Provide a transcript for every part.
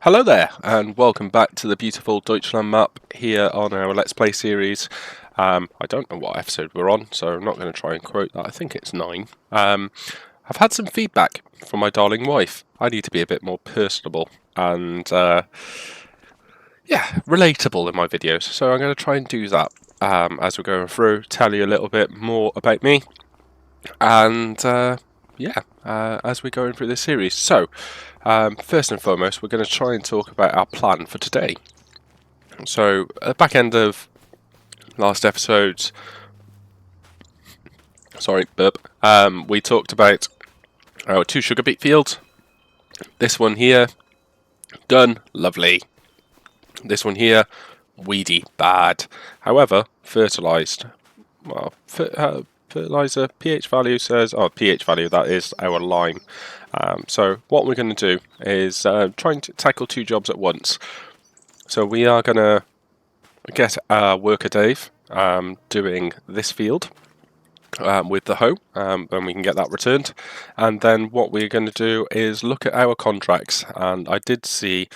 Hello there, and welcome back to the beautiful Deutschland map here on our Let's Play series. I don't know what episode we're on, so I'm not going to try and quote that. I think it's 9. I've had some feedback from my darling wife. I need to be a bit more personable and, relatable in my videos. So I'm going to try and do that as we're going through, tell you a little bit more about me, and as we're going through this series. So, first and foremost, we're going to try and talk about our plan for today. So, at the back end of last episode's, we talked about our 2 sugar beet fields. This one here, done, lovely. This one here, weedy, bad. However, fertilised. Well, fertiliser pH value says, pH value, that is our lime. So what we're going to do is trying to tackle 2 jobs at once. So we are going to get our worker Dave doing this field with the hoe, and we can get that returned. And then what we're going to do is look at our contracts, and I did see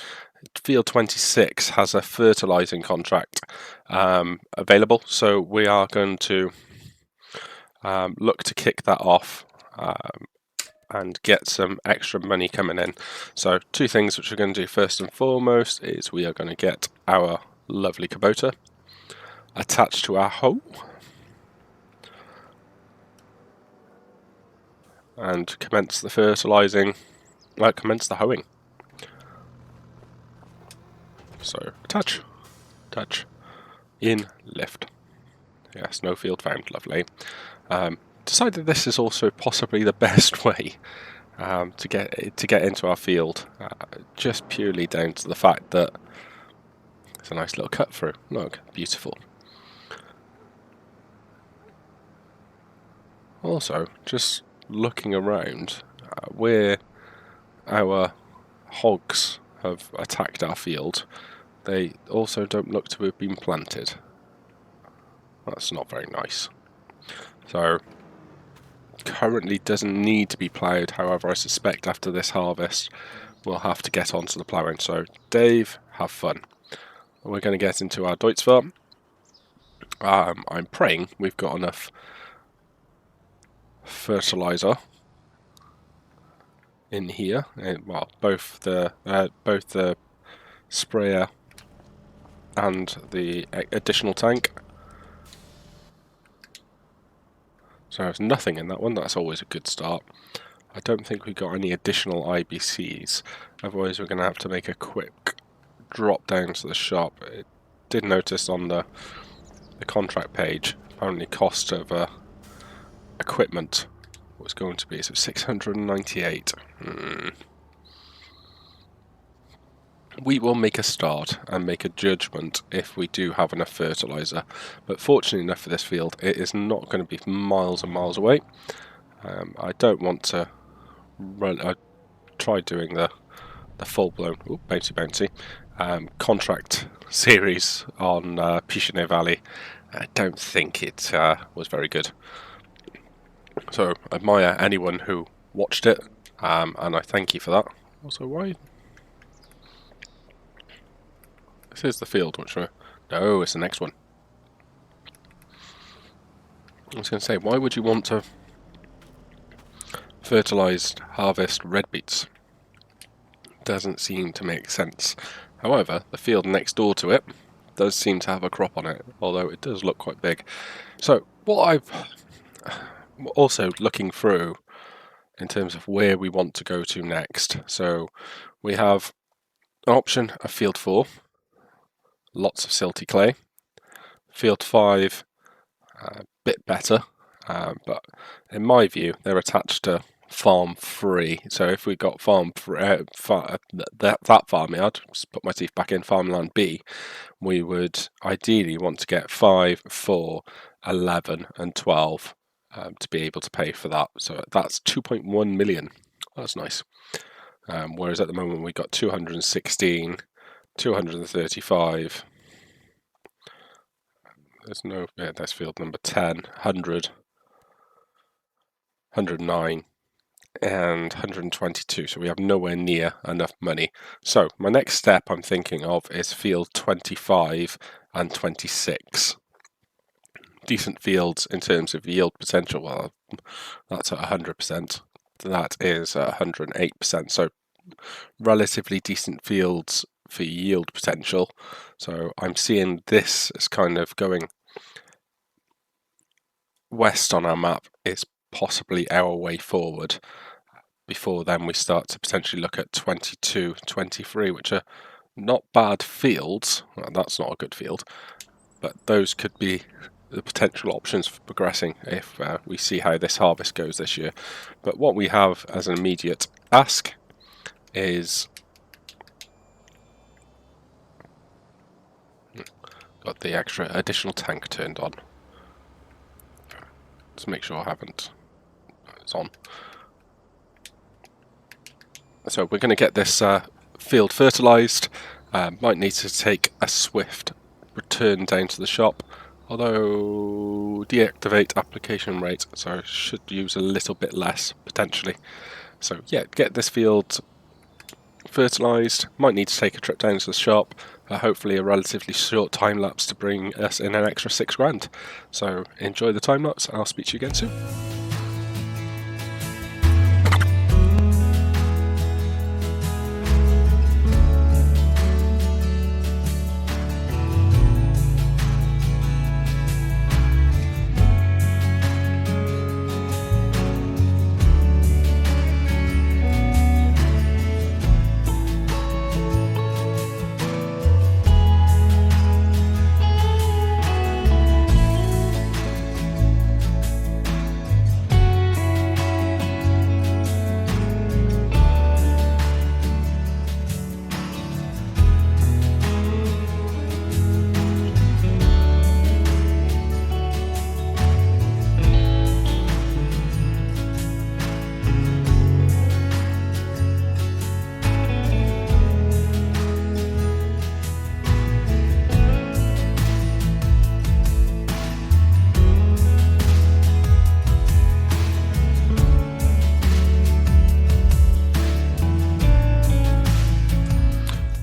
Field 26 has a fertilising contract available, so we are going to look to kick that off and get some extra money coming in. So 2 things which we're going to do first and foremost is we are going to get our lovely Kubota attached to our hoe and commence the fertilising, commence the hoeing. So touch, in, lift. Yes, no field found, lovely. Decided this is also possibly the best way to get into our field, just purely down to the fact that it's a nice little cut through. Look, beautiful. Also, just looking around where our hogs have attacked our field, they also don't look to have been planted. That's not very nice. So, currently doesn't need to be ploughed. However, I suspect after this harvest we'll have to get onto the ploughing. So Dave, have fun. We're going to get into our Deutz farm. I'm praying we've got enough fertilizer in here. Well, both the sprayer and the additional tank. So there's nothing in that one. That's always a good start. I don't think we've got any additional IBCs, otherwise we're going to have to make a quick drop down to the shop. I did notice on the contract page, apparently cost of equipment was going to be, so 698. We will make a start and make a judgment if we do have enough fertiliser, but fortunately enough for this field, it is not going to be miles and miles away. I don't want to run. I tried doing the full-blown bouncy contract series on Pichonnet Valley. I don't think it was very good. So admire anyone who watched it, and I thank you for that. Also, why? This is the field, which no, it's the next one. I was going to say, why would you want to fertilised harvest red beets? Doesn't seem to make sense. However, the field next door to it does seem to have a crop on it, although it does look quite big. So what I've also looking through in terms of where we want to go to next. So we have an option of field 4, lots of silty clay. Field 5, a bit better, but in my view they're attached to farm 3. So if we got farm that farmyard, just put my teeth back in, farmland B, we would ideally want to get 5, 4, 11 and 12 to be able to pay for that. So that's 2.1 million. That's nice. Whereas at the moment we've got 216, 235. There's no, that's field number 10, 100, 109, and 122, so we have nowhere near enough money. So my next step I'm thinking of is field 25 and 26. Decent fields in terms of yield potential, well, that's at 100%. That is 108%, so relatively decent fields for yield potential. So I'm seeing this as kind of going west on our map is possibly our way forward. Before then we start to potentially look at 22, 23, which are not bad fields. Well, that's not a good field, but those could be the potential options for progressing if we see how this harvest goes this year. But what we have as an immediate ask is got the extra additional tank turned on. Let's make sure I haven't. It's on. So we're going to get this field fertilised. Might need to take a swift return down to the shop, although deactivate application rate, so I should use a little bit less potentially. So yeah, get this field fertilised. Might need to take a trip down to the shop. Hopefully a relatively short time lapse to bring us in an extra £6 grand. So enjoy the time lapse, and I'll speak to you again soon.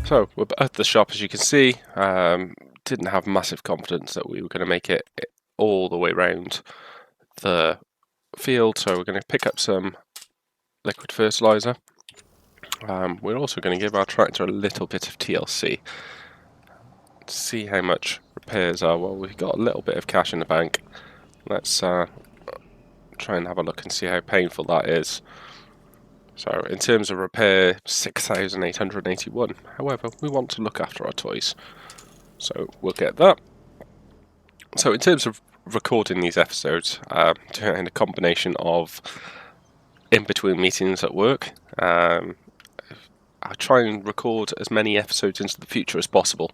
So we're at the shop, as you can see. Didn't have massive confidence that we were going to make it all the way around the field, so we're going to pick up some liquid fertilizer. We're also going to give our tractor a little bit of TLC to see how much repairs are. Well, we've got a little bit of cash in the bank. Let's try and have a look and see how painful that is. So in terms of repair, 6,881. However, we want to look after our toys, so we'll get that. So in terms of recording these episodes, doing a combination of in between meetings at work, I try and record as many episodes into the future as possible,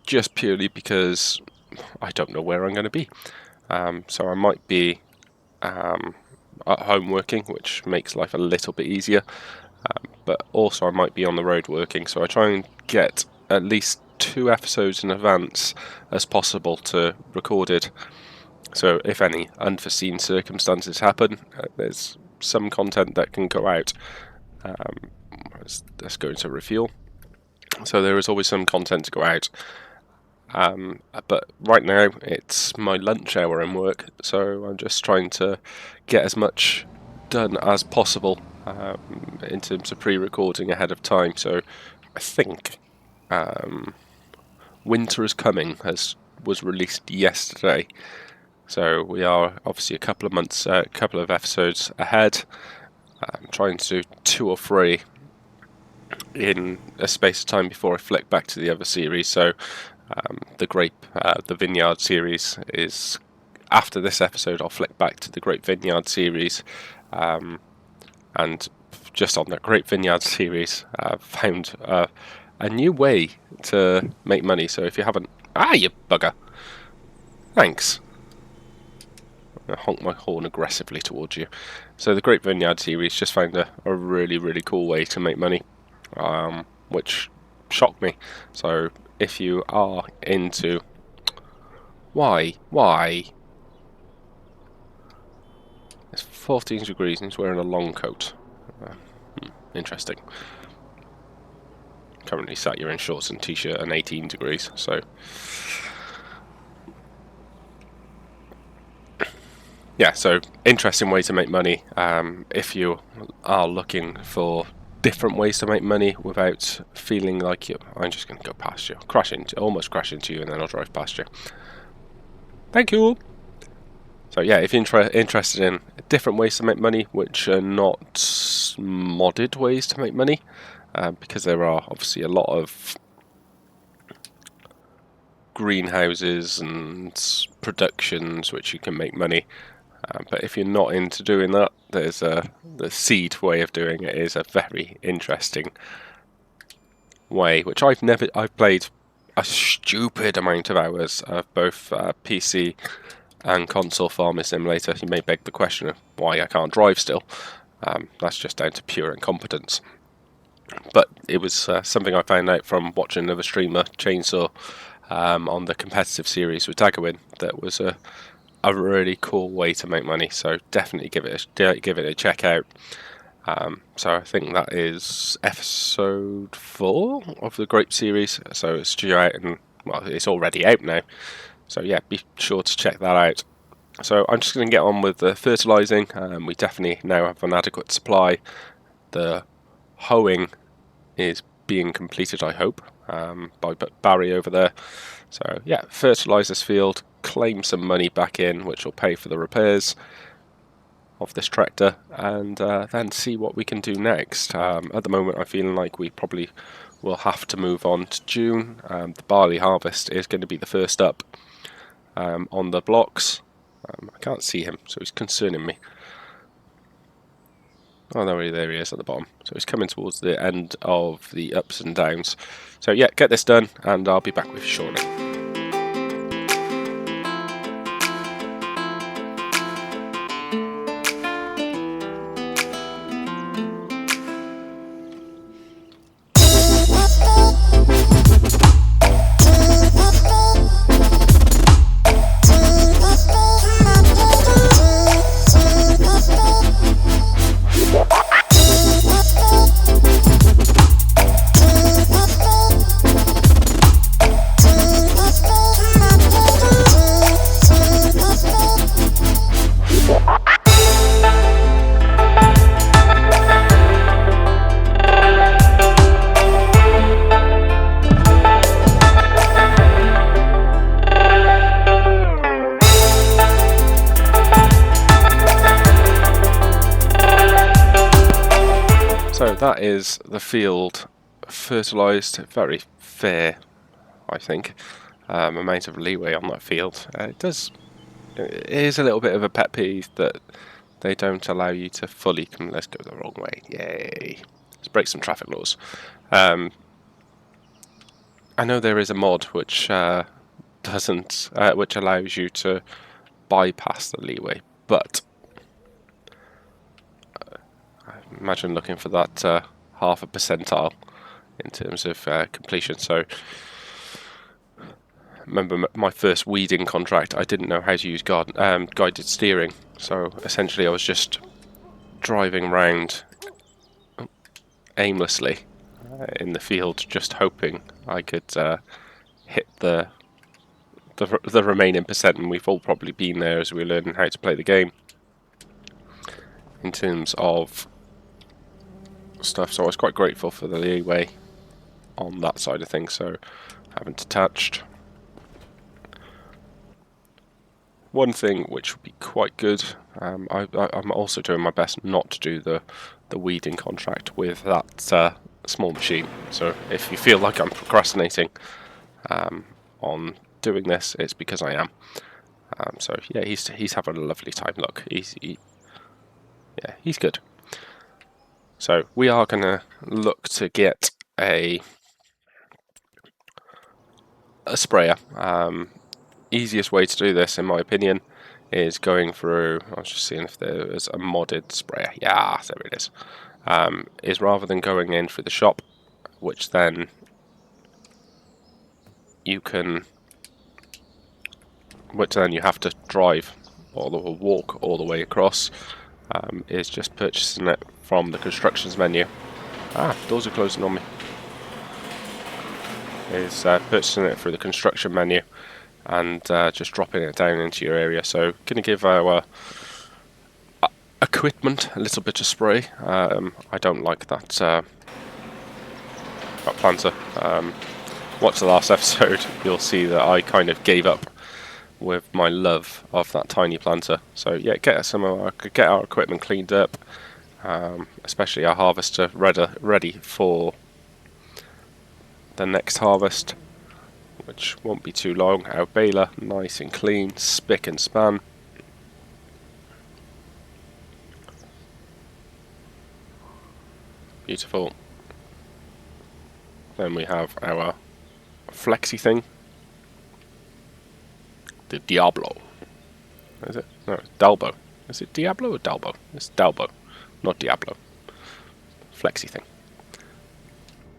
just purely because I don't know where I'm going to be. So I might be at home working, which makes life a little bit easier, but also I might be on the road working, so I try and get at least 2 episodes in advance as possible to recorded, so if any unforeseen circumstances happen, there's some content that can go out. Let's go into refuel. So there is always some content to go out, but right now it's my lunch hour in work, so I'm just trying to get as much done as possible in terms of pre-recording ahead of time. So I think Winter is Coming was released yesterday, so we are obviously a couple of episodes ahead. I'm trying to do 2 or 3 in a space of time before I flick back to the other series. So the Vineyard series is after this episode. I'll flick back to the Great Vineyard series, and just on that Great Vineyard series, I've found a new way to make money. So if you haven't, you bugger! Thanks. I honk my horn aggressively towards you. So the Great Vineyard series just found a really, really cool way to make money, which shocked me. So if you are into... Why? It's 14 degrees and he's wearing a long coat. interesting. Currently sat here in shorts and t-shirt and 18 degrees, so yeah, so interesting way to make money. If you are looking for different ways to make money without feeling like I'm just going to go past you, almost crash into you, and then I'll drive past you. Thank you. So yeah, if you're interested in different ways to make money, which are not modded ways to make money, because there are obviously a lot of greenhouses and productions which you can make money. But if you're not into doing that, there's the seed way of doing it is a very interesting way, which I've played a stupid amount of hours of both PC and console Farming Simulator. You may beg the question of why I can't drive still. That's just down to pure incompetence. But it was something I found out from watching another streamer, Chainsaw, on the competitive series with Daggerwin, that was a really cool way to make money. So definitely give it a check out. So I think that is episode 4 of the Grape series. So it's due out, and well, it's already out now. So yeah, be sure to check that out. So I'm just going to get on with the fertilising. We definitely now have an adequate supply. The hoeing is being completed, I hope, by Barry over there. So yeah, fertilise this field, claim some money back in, which will pay for the repairs of this tractor, and then see what we can do next. At the moment, I'm feeling like we probably will have to move on to June. The barley harvest is going to be the first up on the blocks. I can't see him, so he's concerning me. Oh, there he is at the bottom. So he's coming towards the end of the ups and downs. So yeah, get this done, and I'll be back with you shortly. So that is the field fertilised. Very fair, I think, amount of leeway on that field. It is a little bit of a pet peeve that they don't allow you to fully let's go the wrong way. Yay! Let's break some traffic laws. I know there is a mod which which allows you to bypass the leeway, but imagine looking for that half a percentile in terms of completion. So remember my first weeding contract, I didn't know how to use guided steering, so essentially I was just driving around aimlessly in the field, just hoping I could hit the remaining percent, and we've all probably been there as we're learning how to play the game in terms of stuff. So I was quite grateful for the leeway on that side of things. So haven't detached. One thing which would be quite good, I'm also doing my best not to do the weeding contract with that small machine. So if you feel like I'm procrastinating on doing this, it's because I am. So yeah, he's having a lovely time. Look, he's good. So we are going to look to get a sprayer. Easiest way to do this, in my opinion, is going through. I was just seeing if there is a modded sprayer. Yeah, there it is. Is rather than going in through the shop, which then you have to drive or walk all the way across. Is just purchasing it from the constructions menu Doors are closing on me. Is purchasing it through the construction menu and just dropping it down into your area. So going to give our equipment a little bit of spray. I don't like that planter. Watch the last episode, you'll see that I kind of gave up with my love of that tiny planter. So yeah, get our equipment cleaned up, especially our harvester ready for the next harvest, which won't be too long. Our baler nice and clean, spick and span. Beautiful. Then we have our flexi thing. The Diablo. Is it? No, it's Dalbo. Is it Diablo or Dalbo? It's Dalbo, not Diablo. Flexi thing.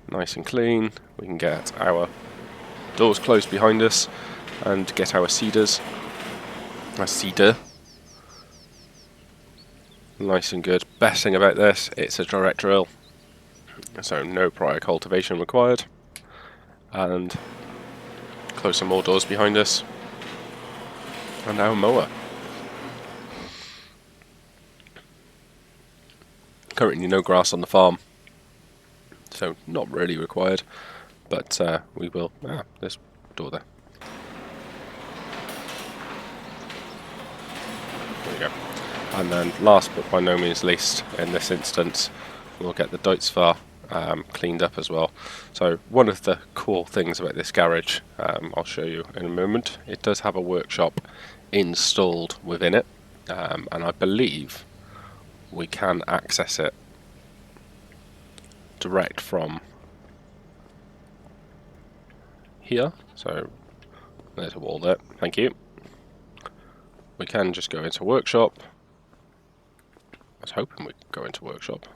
Nice and clean. We can get our doors closed behind us and get our cedars. A cedar. Nice and good. Best thing about this, it's a direct drill. So no prior cultivation required. And close some more doors behind us. And our mower. Currently no grass on the farm, so not really required, but we will. There's a door there. There we go. And then last but by no means least, in this instance, we'll get the Deutschland cleaned up as well. So one of the cool things about this garage, I'll show you in a moment, it does have a workshop installed within it, and I believe we can access it direct from here. So there's a wall there, thank you. We can just go into workshop. I was hoping we'd go into workshop.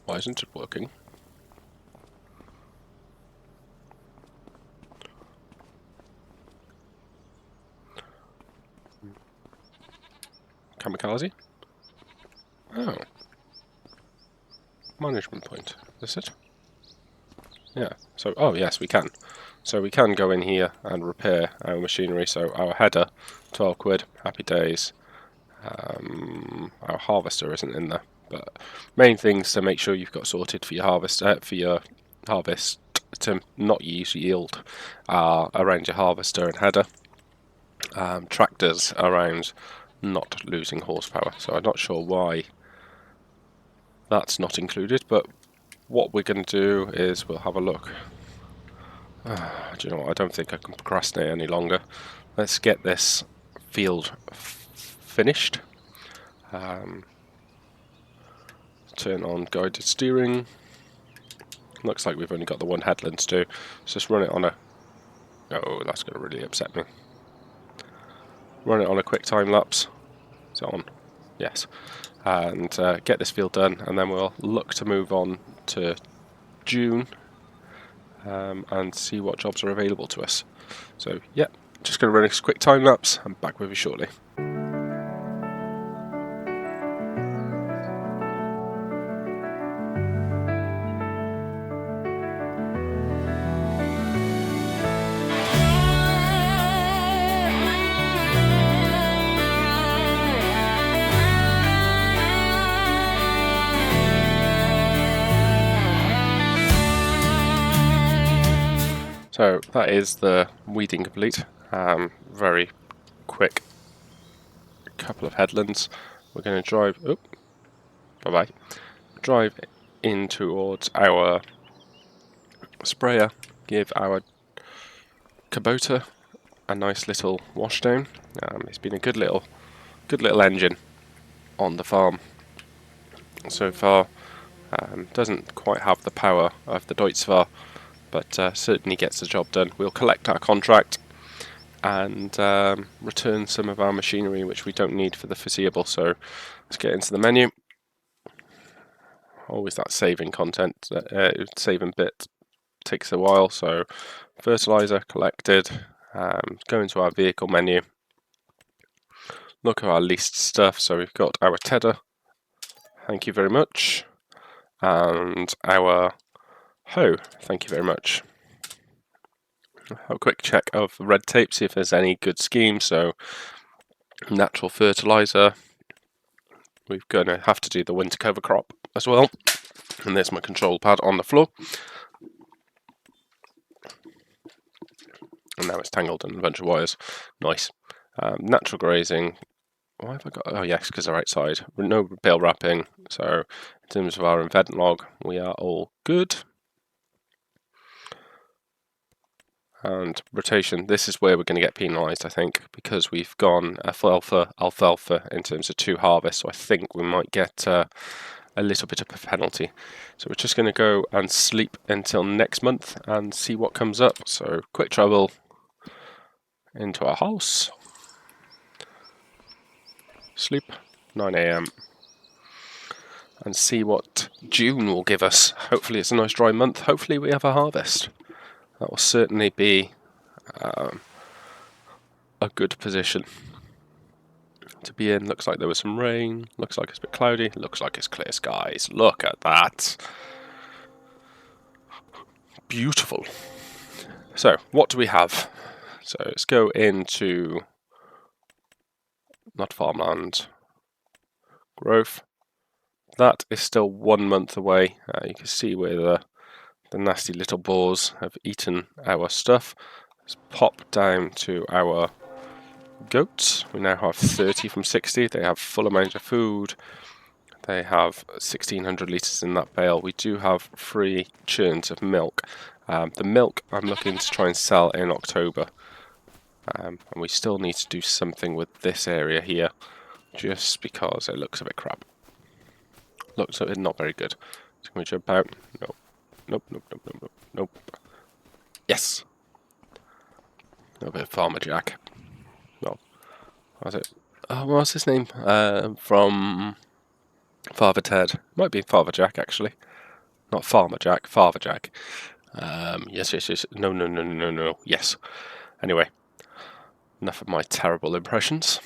Why isn't it working? Kamikaze? Oh. Management point. Is this it? Yeah. So, oh yes, we can. So we can go in here and repair our machinery. So our header, 12 quid, happy days. Our harvester isn't in there. But main things to make sure you've got sorted for your harvest, to not use yield, are around your harvester and header. Tractors around not losing horsepower. So I'm not sure why that's not included, but what we're going to do is we'll have a look. Do you know what? I don't think I can procrastinate any longer. Let's get this field finished. Turn on guided steering. Looks like we've only got the one headland to do. Let's just run it on a... Oh, that's going to really upset me. Run it on a quick time lapse. Is it on? Yes. And get this field done, and then we'll look to move on to June and see what jobs are available to us. So, yeah, just going to run a quick time lapse. I'm back with you shortly. So that is the weeding complete. Very quick couple of headlands. We're going to drive. Oh, bye-bye. Drive in towards our sprayer. Give our Kubota a nice little washdown. It's been a good little engine on the farm so far. Doesn't quite have the power of the Deutschland, but certainly gets the job done. We'll collect our contract and return some of our machinery which we don't need for the foreseeable. So let's get into the menu. Always that saving content, saving bit takes a while. So fertilizer collected, go into our vehicle menu, look at our leased stuff. So we've got our tedder, thank you very much. and our hoe. Thank you very much. A quick check of red tape, see if there's any good schemes. So natural fertilizer. We're going to have to do the winter cover crop as well. And there's my control pad on the floor. And now it's tangled in a bunch of wires. Nice. Natural grazing. Why have I got? Oh yes, because they're outside. No bale wrapping. So in terms of our event log, we are all good. And rotation, this is where we're going to get penalised, I think, because we've gone alfalfa in terms of 2 harvests, so I think we might get a little bit of a penalty. So we're just going to go and sleep until next month and see what comes up. So quick travel into our house, sleep, 9 AM, and see what June will give us. Hopefully it's a nice dry month, hopefully we have a harvest. That will certainly be a good position to be in. Looks like there was some rain, looks like it's a bit cloudy, looks like it's clear skies. Look at that. Beautiful. So what do we have? So let's go into not farmland, growth. That is still 1 month away. You can see where the nasty little boars have eaten our stuff. Let's pop down to our goats. We now have 30 from 60. They have full amount of food. They have 1,600 litres in that bale. We do have 3 churns of milk. The milk I'm looking to try and sell in October. And we still need to do something with this area here, just because it looks a bit crap. Looks not very good. So can we jump out? No. Nope, nope, nope, nope, nope, nope. Yes! A little bit of Farmer Jack. No. What was it? Oh, what's his name? From Father Ted. Might be Father Jack, actually. Not Farmer Jack, Father Jack. Yes, yes, yes. No, no, no, no, no. Yes. Anyway, enough of my terrible impressions.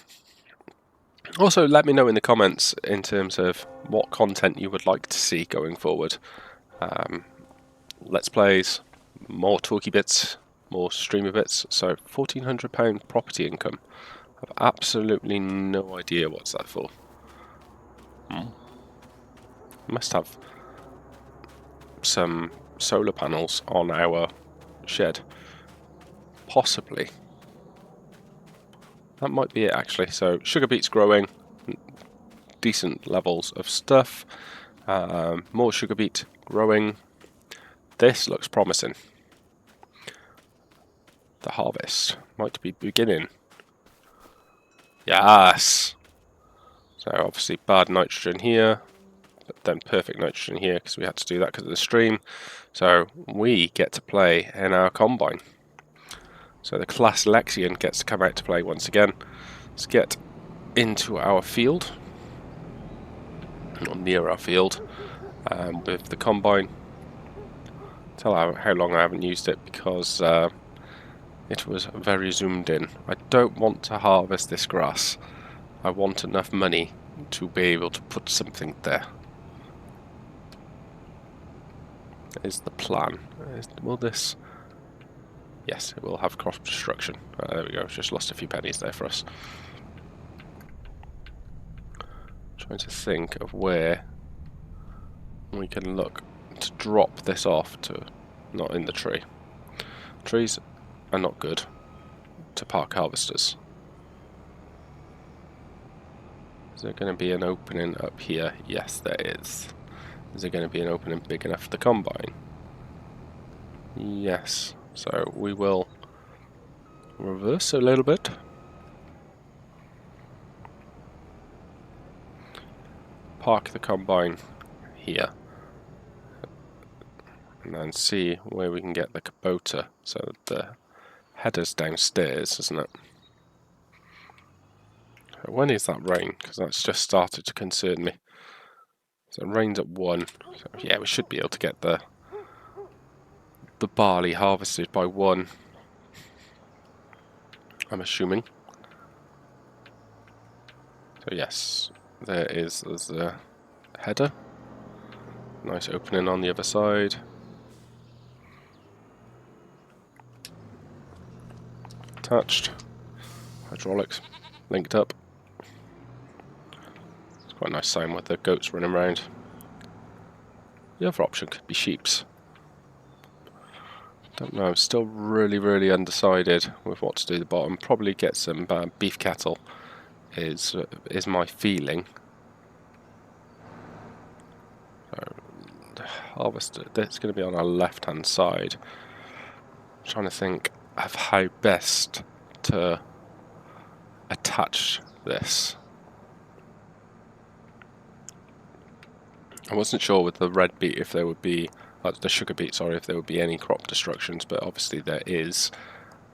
Also, let me know in the comments in terms of what content you would like to see going forward. Let's plays, more talky bits, more streamer bits. So £1,400 property income. I've absolutely no idea what's that for. Must have some solar panels on our shed. Possibly. That might be it actually. So sugar beets growing, decent levels of stuff. More sugar beet growing. This looks promising. The harvest might be beginning. Yes! So obviously bad nitrogen here, but then perfect nitrogen here because we had to do that because of the stream. So we get to play in our combine. So the class Lexion gets to come out to play once again. Let's get into our field, or near our field, with the combine. Tell how long I haven't used it because it was very zoomed in. I don't want to harvest this grass. I want enough money to be able to put something there. That is the plan. Will this... Yes, it will have crop destruction. There we go, just lost a few pennies there for us. Trying to think of where we can look to drop this off to... Not in the tree. Trees are not good to park harvesters. Is there going to be an opening up here? Yes, there is. Is there going to be an opening big enough for the combine? Yes. So we will reverse a little bit. Park the combine here. And then see where we can get the Kubota. So the header's downstairs, isn't it? So when is that rain? Because that's just started to concern me. So it rains at 1. So yeah, we should be able to get the barley harvested by 1. I'm assuming. So yes, there's the header. Nice opening on the other side. Attached. Hydraulics linked up. It's quite a nice sign with the goats running around. The other option could be sheep's. Don't know, I'm still really undecided with what to do at the bottom. Probably get some beef cattle is my feeling. Harvester, that's going to be on our left hand side. I'm trying to think of how best to attach this. I wasn't sure with the red beet if there would be, the sugar beet, sorry, if there would be any crop destructions, but obviously there is.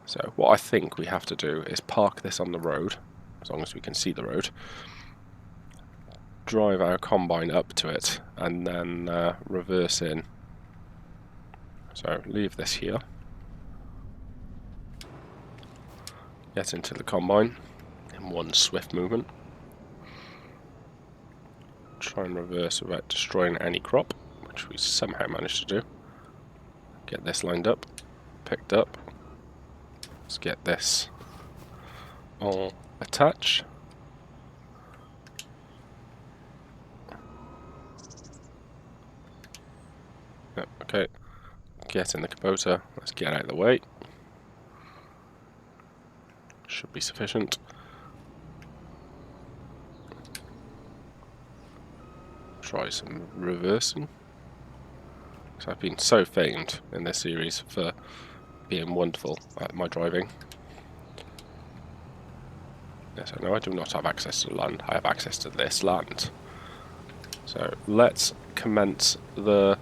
So what I think we have to do is park this on the road, as long as we can see the road, drive our combine up to it, and then reverse in. So leave this here, get into the combine in one swift movement, try and reverse without destroying any crop, which we somehow managed to do. Get this lined up, picked up. Let's get this all attached. Yep, okay. Get in the Kubota. Let's get out of the way. Should be sufficient. Try some reversing. So I've been so famed in this series for being wonderful at my driving. Yes, I know I do not have access to land. I have access to this land. So let's commence the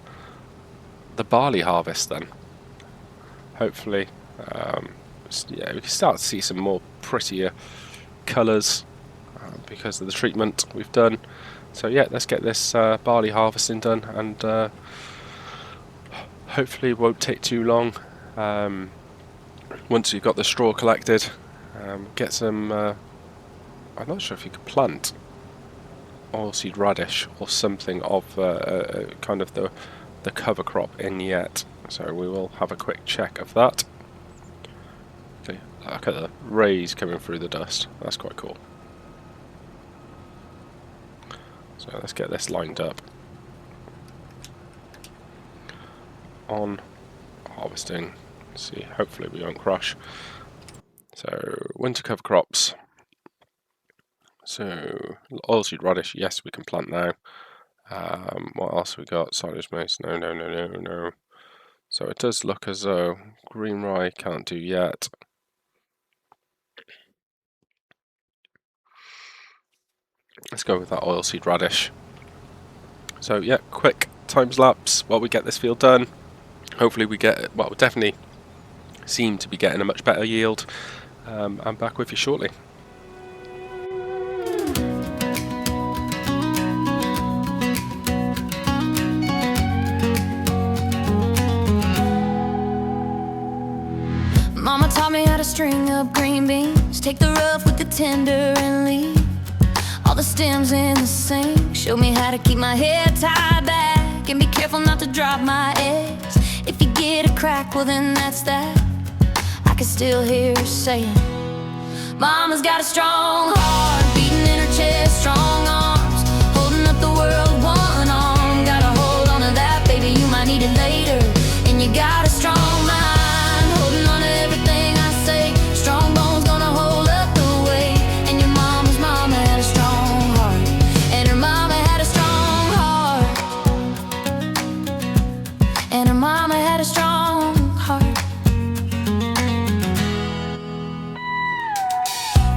barley harvest then. Hopefully, yeah, we can start to see some more prettier colours because of the treatment we've done. So yeah, let's get this barley harvesting done, and hopefully it won't take too long. Once you've got the straw collected, get some, I'm not sure if you could plant oilseed radish or something of kind of the cover crop in yet. So we will have a quick check of that. Okay, look at the rays coming through the dust. That's quite cool. So let's get this lined up. On harvesting. Let's see, hopefully we won't crush. So winter cover crops. So oilseed radish, yes, we can plant now. What else have we got? Silage maize, no. So it does look as though green rye can't do yet. Let's go with that oilseed radish. So yeah, quick times lapse while we get this field done. Hopefully we get, well, we definitely seem to be getting a much better yield. I'm back with you shortly. Mama taught me how to string up green beans, take the rough with the tender and leave all the stems in the sink. Showed me how to keep my head tied back and be careful not to drop my eggs. If you get a crack, well then that's that. I can still hear her saying, Mama's got a strong heart, beating in her chest, strong arms, holding up the world one arm. Gotta hold on to that, baby, you might need it later. And you got a strong mind, holding on to everything I say. Strong bones gonna hold up the weight. And your mama's mama had a strong heart, and her mama had a strong heart, and her mama had a strong heart.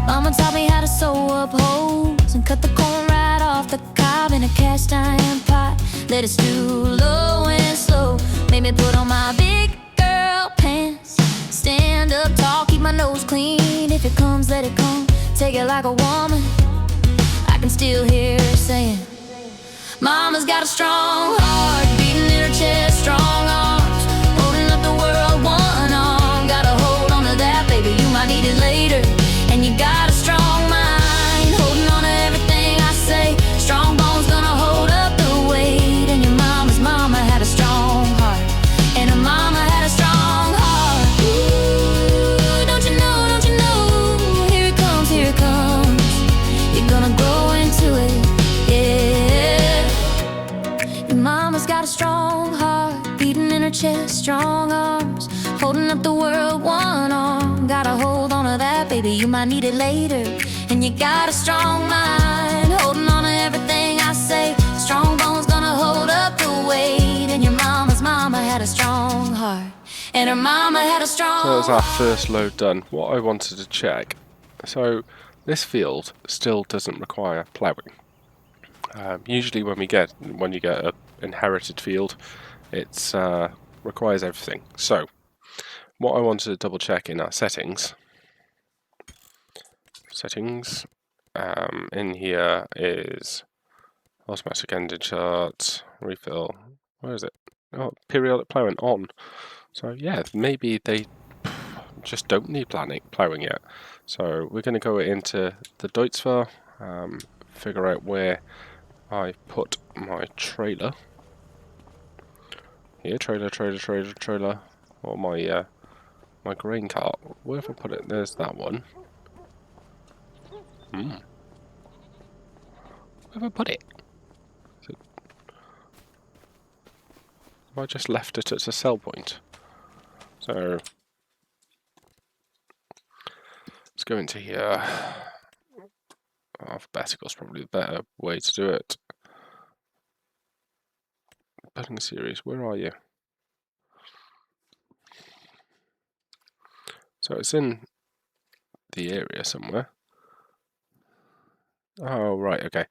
Mama taught me how to sew up holes and cut the corn right off the cob in a cast iron pot. Let it stew low and slow. Made me put on my big girl pants, stand up tall, keep my nose clean. If it comes, let it come, take it like a woman. I can still hear her saying, Mama's got a strong heart, beating in her chest, strong arms, holding up the world one arm. Gotta hold on to that, baby, you might need it later. And you got a strong mind, holding on to everything I say. Strong bones gonna hold up the weight. And your mama's strong arms, holding up the world one arm. Got a hold on to that, baby, you might need it later. And you got a strong mind, holding on to everything I say. Strong bones gonna hold up the weight. And your mama's mama had a strong heart, and her mama had a strong So that's our first load done. What I wanted to check, so this field still doesn't require ploughing. Usually when you get an inherited field, it requires everything. So what I wanted to double check in our settings, in here is automatic engine chart, refill, where is it? Oh, periodic ploughing on. So yeah, maybe they just don't need ploughing yet. So we're going to go into the Deutschland, figure out where I put my trailer. Here, trailer, or my my grain cart. Where have I put it? There's that one. Where have I put it? Have I just left it at a sell point? So let's go into here. Alphabetical is probably the better way to do it. Building series, where are you? So it's in the area somewhere. Oh, right, okay.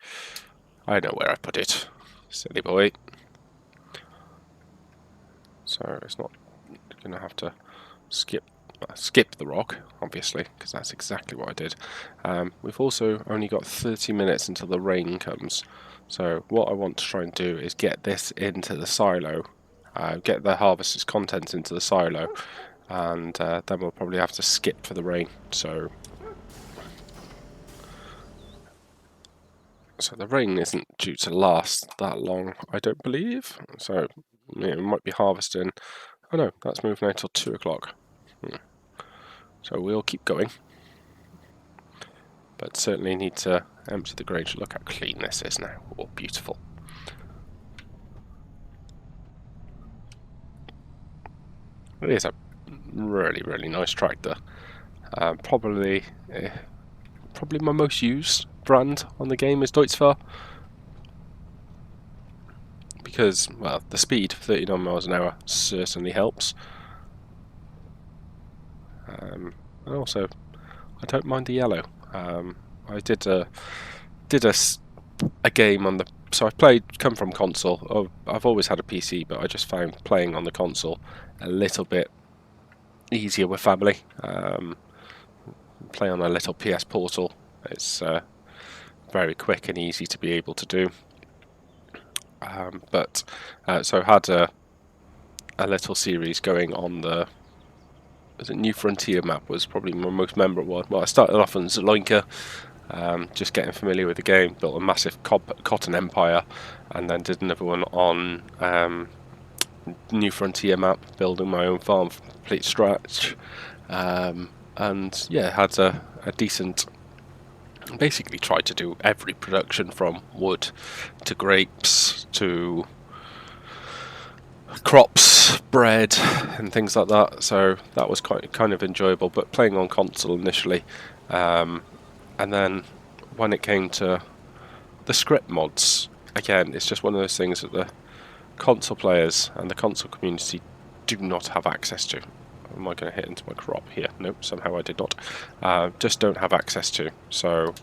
I know where I put it. Silly boy. So it's not going to have to skip the rock, obviously, because that's exactly what I did. We've also only got 30 minutes until the rain comes. So what I want to try and do is get this into the silo, get the harvest's contents into the silo, and then we'll probably have to skip for the rain. So the rain isn't due to last that long, I don't believe. So we might be harvesting. Oh no, that's moving until 2 o'clock. So we'll keep going, but certainly need to empty the grange. Look how clean this is now. Oh, beautiful. It is a really, really nice tractor. Probably my most used brand on the game is Deutschland, because, well, the speed, 39 miles an hour, certainly helps. And also, I don't mind the yellow. I did a game on the. So I come from console. I've always had a PC, but I just found playing on the console a little bit easier with family. Play on a little PS Portal. It's very quick and easy to be able to do. So I had a little series going on the. The New Frontier map was probably my most memorable one. Well, I started off on Zaloinka, just getting familiar with the game, built a massive cotton empire, and then did another one on New Frontier map, building my own farm from complete scratch. And yeah, had a decent. Basically, tried to do every production from wood to grapes to crops, bread, and things like that. So that was kind of enjoyable. But playing on console initially, and then when it came to the script mods, again, it's just one of those things that the console players and the console community do not have access to. Am I going to hit into my crop here? Nope, somehow I did not. Just don't have access to. So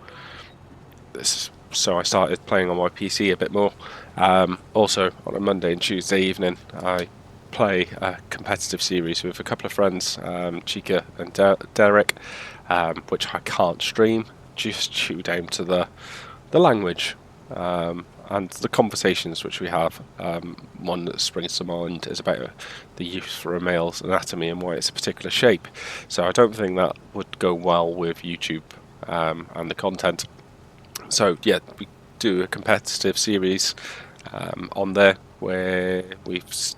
I started playing on my PC a bit more. Also, on a Monday and Tuesday evening, I play a competitive series with a couple of friends, Chica and Derek, which I can't stream just due down to the language and the conversations which we have. One that springs to mind is about the use for a male's anatomy and why it's a particular shape. So I don't think that would go well with YouTube and the content. So yeah, we do a competitive series on there where we've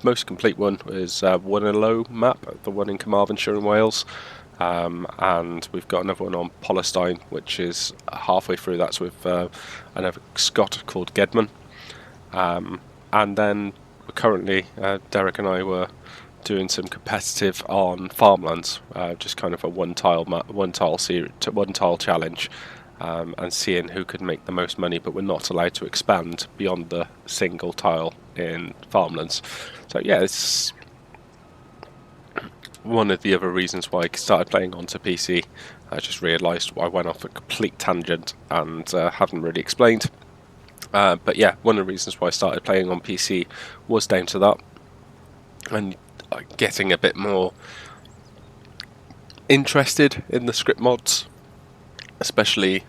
most complete one is Low map, the one in Carmarthenshire in Wales, and we've got another one on Palestine, which is halfway through. That's with another Scot called Gedman, and then currently, Derek and I were doing some competitive on farmlands, just kind of a one tile challenge, and seeing who could make the most money, but we're not allowed to expand beyond the single tile in farmlands. So yeah, it's one of the other reasons why I started playing onto PC. I just realised I went off a complete tangent and haven't really explained. But yeah, one of the reasons why I started playing on PC was down to that, and getting a bit more interested in the script mods, especially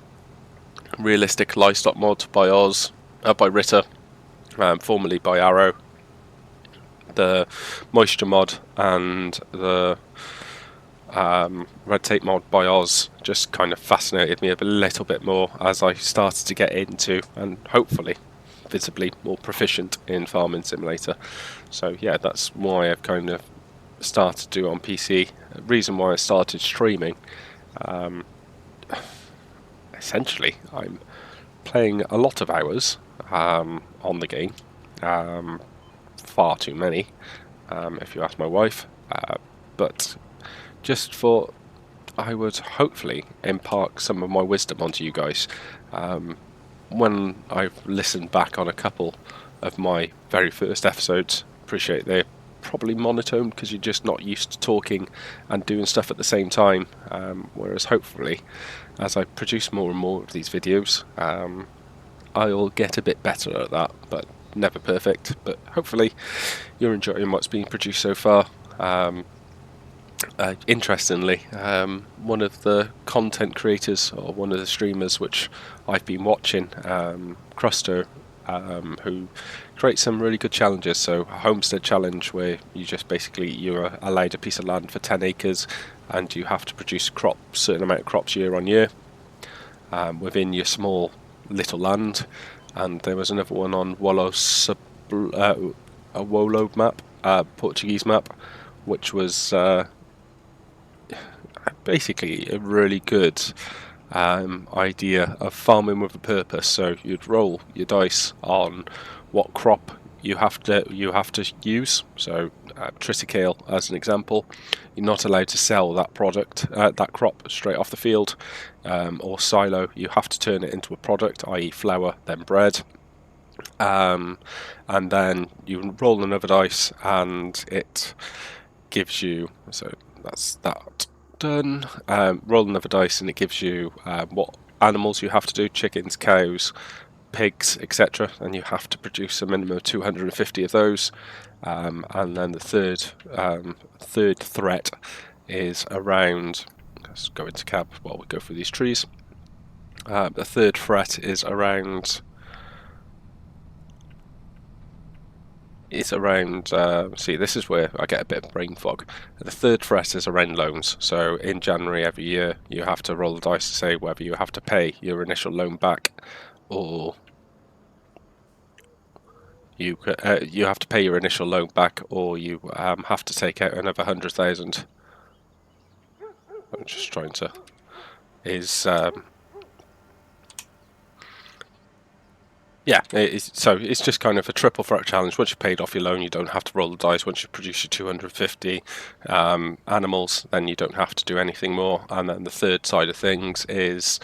realistic livestock mod by by Ritter, formerly by Arrow, the moisture mod, and the red tape mod by Oz just kind of fascinated me a little bit more as I started to get into, and hopefully visibly more proficient in Farming Simulator. So yeah, that's why I've kind of started to do on PC. The reason why I started streaming, essentially I'm playing a lot of hours on the game, far too many if you ask my wife, but just for I would hopefully impart some of my wisdom onto you guys. When I've listened back on a couple of my very first episodes, appreciate they're probably monotone because you're just not used to talking and doing stuff at the same time, whereas hopefully as I produce more and more of these videos, I'll get a bit better at that, but never perfect. But hopefully you're enjoying what's being produced so far. Interestingly, one of the content creators, or one of the streamers which I've been watching, Crusto, who creates some really good challenges. So a homestead challenge where you just basically, you're allowed a piece of land for 10 acres and you have to produce certain amount of crops year on year within your small little land. And there was another one on a Wolo map, Portuguese map, which was basically a really good idea of farming with a purpose. So you'd roll your dice on what crop you have to use. So triticale as an example, you're not allowed to sell that that crop straight off the field, or silo. You have to turn it into a product, i.e. flour, then bread. And then you roll another dice and it gives you, so that's that done. Roll another dice and it gives you what animals you have to do: chickens, cows, pigs, etc. And you have to produce a minimum of 250 of those. And then the third threat is around, let's go into cab while we go through these trees. The third threat is around see, this is where I get a bit of brain fog. The third threat is around loans. So in January every year you have to roll the dice to say whether you have to pay your initial loan back, or you have to pay your initial loan back, or you have to take out another 100,000. I'm just trying to yeah, so it's just kind of a triple threat challenge. Once you've paid off your loan, you don't have to roll the dice. Once you produce your 250 animals, then you don't have to do anything more. And then the third side of things is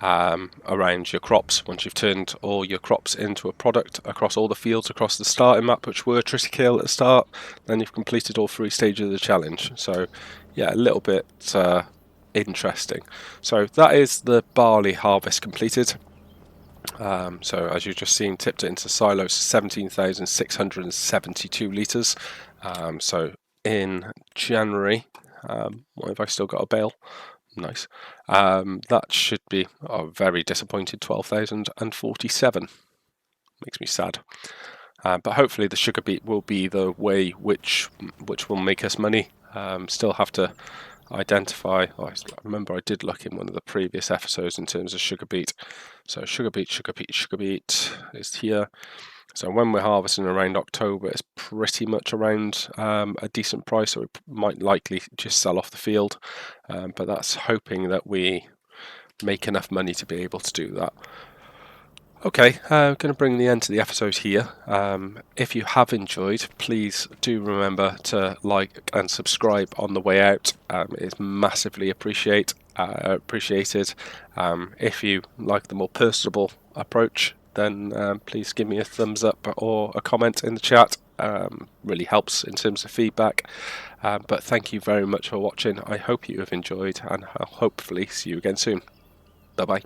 around your crops. Once you've turned all your crops into a product across all the fields across the starting map, which were triticale at the start, then you've completed all 3 stages of the challenge. So yeah, a little bit interesting. So that is the barley harvest completed. So as you've just seen, tipped it into silos, 17,672 litres. So in January, what have I still got a bale? Nice. That should be a very disappointed 12,047. Makes me sad. But hopefully the sugar beet will be the way which will make us money. Still have to identify. I remember I did look in one of the previous episodes in terms of sugar beet. So sugar beet is here. So when we're harvesting around October, it's pretty much around a decent price, so we might likely just sell off the field. But that's hoping that we make enough money to be able to do that. Okay, I'm going to bring the end to the episode here. If you have enjoyed, please do remember to like and subscribe on the way out. It's massively appreciated. If you like the more personable approach, then please give me a thumbs up or a comment in the chat. Really helps in terms of feedback. But thank you very much for watching. I hope you have enjoyed, and I'll hopefully see you again soon. Bye bye.